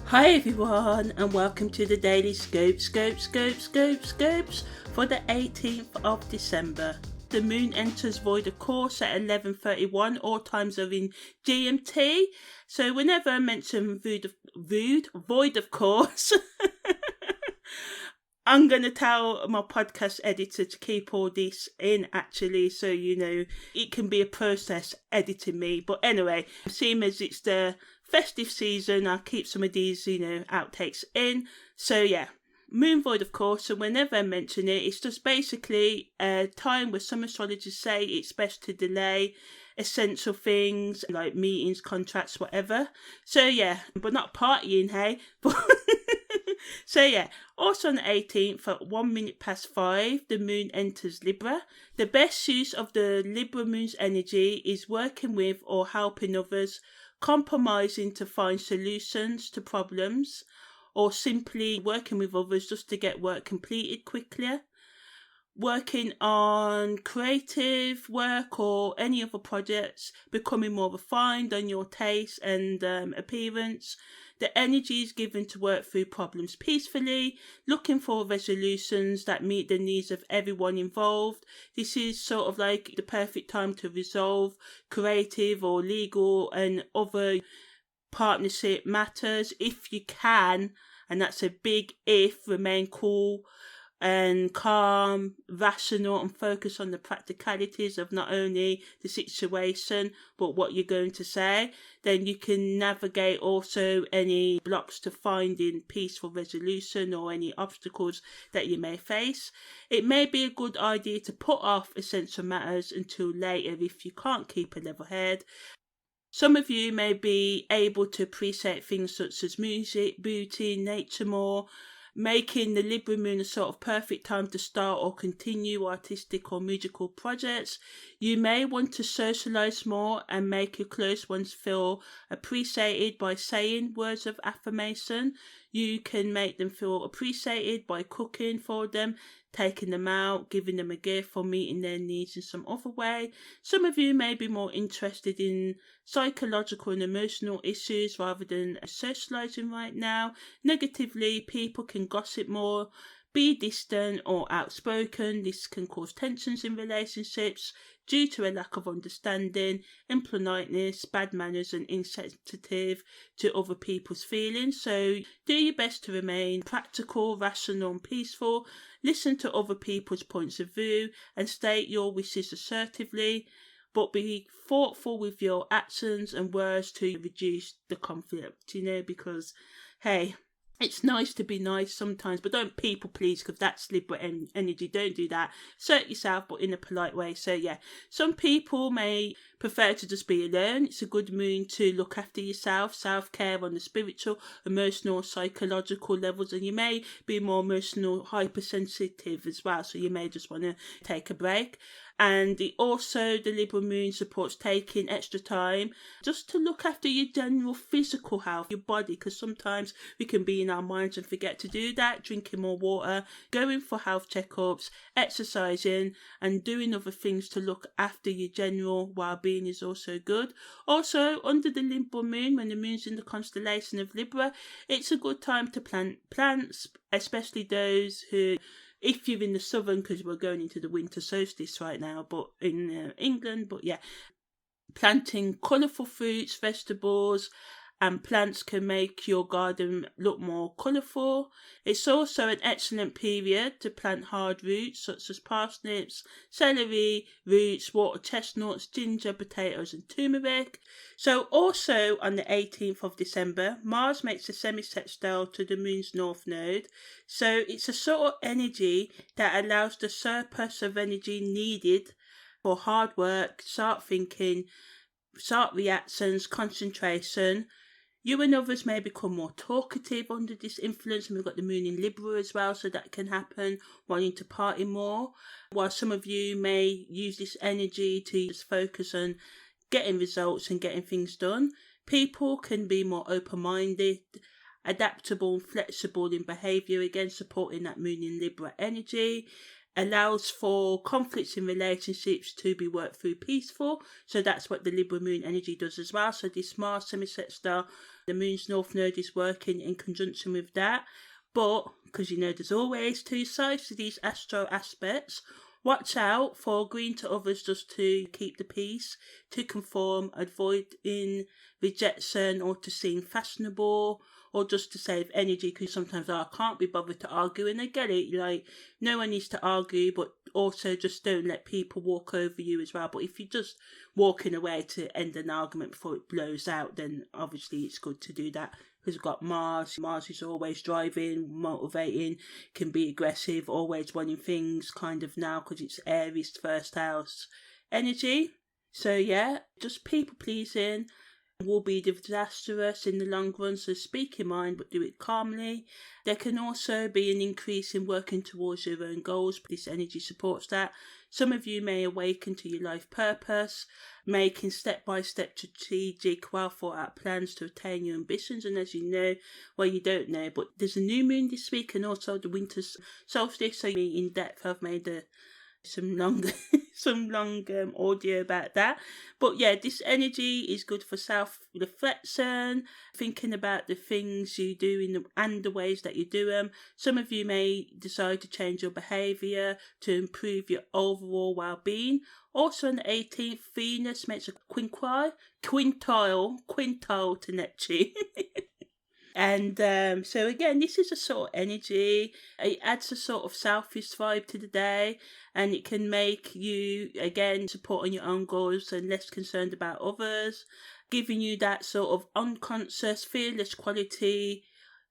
Hi everyone, and welcome to the Daily Scopes for the 18th of December. The moon enters void of course at 11:31, all times are in GMT. So whenever I mention void of course, I'm going to tell my podcast editor to keep all this in actually, so it can be a process editing me. But anyway, seeing as it's the festive season, I'll keep some of these, outtakes in. So yeah, moon void of course, and whenever I mention it, it's just basically a time where some astrologers say it's best to delay essential things like meetings, contracts, whatever. So yeah, but not partying, hey? But so yeah, also on the 18th at 1 minute past 5, the moon enters Libra. The best use of the Libra moon's energy is working with or helping others, compromising to find solutions to problems, or simply working with others just to get work completed quickly. Working on creative work or any other projects, becoming more refined on your taste and appearance. The energy is given to work through problems peacefully, looking for resolutions that meet the needs of everyone involved. This is sort of like the perfect time to resolve creative or legal and other partnership matters if you can, and that's a big if. Remain cool and calm, rational, and focus on the practicalities of not only the situation but what you're going to say. Then you can navigate also any blocks to finding peaceful resolution or any obstacles that you may face. It may be a good idea to put off essential matters until later if you can't keep a level head. Some of you may be able to appreciate things such as music, beauty, nature more, making the Libra moon a sort of perfect time to start or continue artistic or musical projects. You may want to socialise more and make your close ones feel appreciated by saying words of affirmation. You can make them feel appreciated by cooking for them, taking them out, giving them a gift, or meeting their needs in some other way. Some of you may be more interested in psychological and emotional issues rather than socialising right now. Negatively, people can gossip more, be distant or outspoken. This can cause tensions in relationships due to a lack of understanding, impoliteness, bad manners, and insensitive to other people's feelings. So do your best to remain practical, rational, and peaceful. Listen to other people's points of view and state your wishes assertively, but be thoughtful with your actions and words to reduce the conflict, because, hey, it's nice to be nice sometimes, but don't people please, because that's Libra energy. Don't do that. Assert yourself, but in a polite way. So yeah, some people may prefer to just be alone. It's a good moon to look after yourself, self-care on the spiritual, emotional, psychological levels, and you may be more emotional, hypersensitive as well, so you may just want to take a break. And the Libra moon supports taking extra time just to look after your general physical health, your body, because sometimes we can be in our minds and forget to do that. Drinking more water, going for health checkups, exercising, and doing other things to look after your general well-being is also good. Also, under the Libra moon, when the moon's in the constellation of Libra, it's a good time to plant plants, especially those who, if you're in the southern, because we're going into the winter solstice right now, but in England, but yeah, planting colourful fruits, vegetables, and plants can make your garden look more colourful. It's also an excellent period to plant hard roots such as parsnips, celery, roots, water chestnuts, ginger, potatoes, and turmeric. So also on the 18th of December, Mars makes a SemiSextile to the moon's north node. So it's a sort of energy that allows the surplus of energy needed for hard work, sharp thinking, sharp reactions, concentration. You and others may become more talkative under this influence, and we've got the moon in Libra as well, so that can happen, wanting to party more, while some of you may use this energy to just focus on getting results and getting things done. People can be more open-minded, adaptable and flexible in behaviour, again supporting that moon in Libra energy. allows for conflicts in relationships to be worked through peaceful. So that's what the Libra moon energy does as well. So this Mars semisextile, the moon's north node is working in conjunction with that. But, because there's always two sides to these astro aspects, watch out for agreeing to others just to keep the peace, to conform, avoiding rejection or to seem fashionable, or just to save energy, because sometimes I can't be bothered to argue, and I get it, like, no one needs to argue, but also just don't let people walk over you as well. But if you're just walking away to end an argument before it blows out, then obviously it's good to do that, because we've got Mars. Mars is always driving, motivating, can be aggressive, always wanting things kind of now, because it's Aries first house energy. So yeah, just people pleasing will be disastrous in the long run, so speak your mind but do it calmly. There can also be an increase in working towards your own goals. This energy supports that. Some of you may awaken to your life purpose, making step-by-step strategic, well-thought-out plans to attain your ambitions. And as you know, well, you don't know, but there's a new moon this week and also the winter solstice, so in depth I've made some long audio about that. But yeah, this energy is good for self-reflection, thinking about the things you do and the ways that you do them. Some of you may decide to change your behaviour to improve your overall well-being. Also on the 18th, Venus makes a quintile to Neptune. And so again, this is a sort of energy. It adds a sort of selfish vibe to the day, and it can make you, again, supporting your own goals and less concerned about others, giving you that sort of unconscious, fearless quality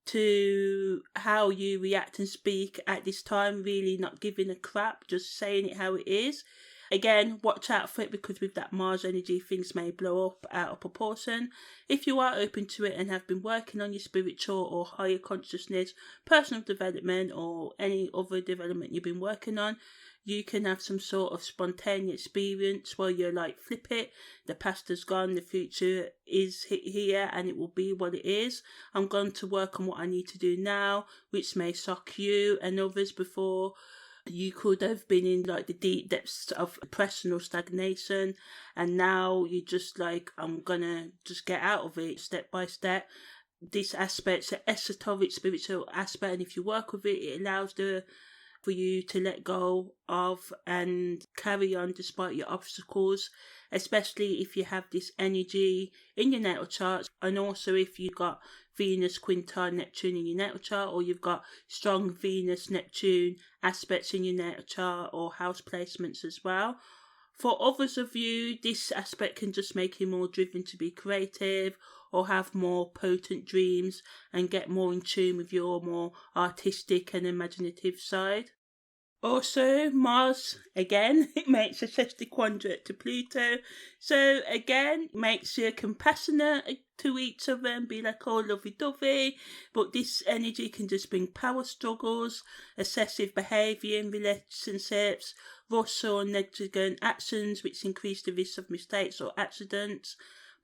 to how you react and speak at this time, really not giving a crap, just saying it how it is. Again, watch out for it, because with that Mars energy, things may blow up out of proportion. If you are open to it and have been working on your spiritual or higher consciousness, personal development, or any other development you've been working on, you can have some sort of spontaneous experience where you're like, flip it, the past is gone, the future is here, and it will be what it is. I'm going to work on what I need to do now, which may shock you and others. Before, you could have been in like the deep depths of depression or stagnation, and now you're just like, I'm gonna just get out of it step by step. This aspect's an esoteric spiritual aspect, and if you work with it, it allows for you to let go of and carry on despite your obstacles, especially if you have this energy in your natal chart, and also if you've got Venus, Quintile, Neptune in your natal chart, or you've got strong Venus, Neptune aspects in your natal chart, or house placements as well. For others of you, this aspect can just make you more driven to be creative, or have more potent dreams and get more in tune with your more artistic and imaginative side. Also, Mars, again, it makes a Sesquiquadrate to Pluto. So, again, makes you compassionate to each other and be like, oh, lovey-dovey. But this energy can just bring power struggles, excessive behaviour in relationships, rush or negligent actions, which increase the risk of mistakes or accidents.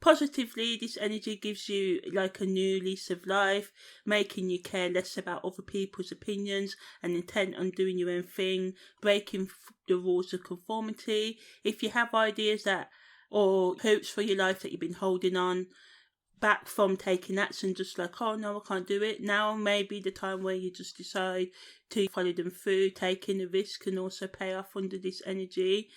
Positively, this energy gives you like a new lease of life, making you care less about other people's opinions and intent on doing your own thing, breaking the rules of conformity. If you have ideas or hopes for your life that you've been holding on back from taking action, just like, oh no, I can't do it, now may be the time where you just decide to follow them through. Taking a risk can also pay off under this energy.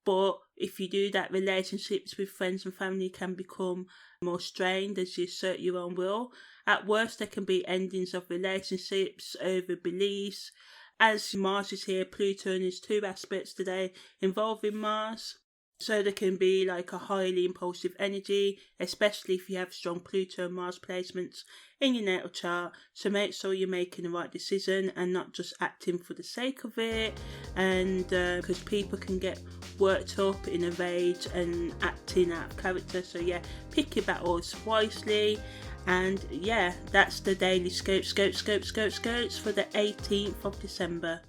But if you do that, relationships with friends and family can become more strained as you assert your own will. At worst, there can be endings of relationships over beliefs. As Mars is here, Pluto is two aspects today involving Mars. So there can be like a highly impulsive energy, especially if you have strong Pluto and Mars placements in your natal chart. So make sure you're making the right decision and not just acting for the sake of it. And because people can get worked up in a rage and acting out of character. So yeah, pick your battles wisely. And yeah, that's the daily scopes for the 18th of December.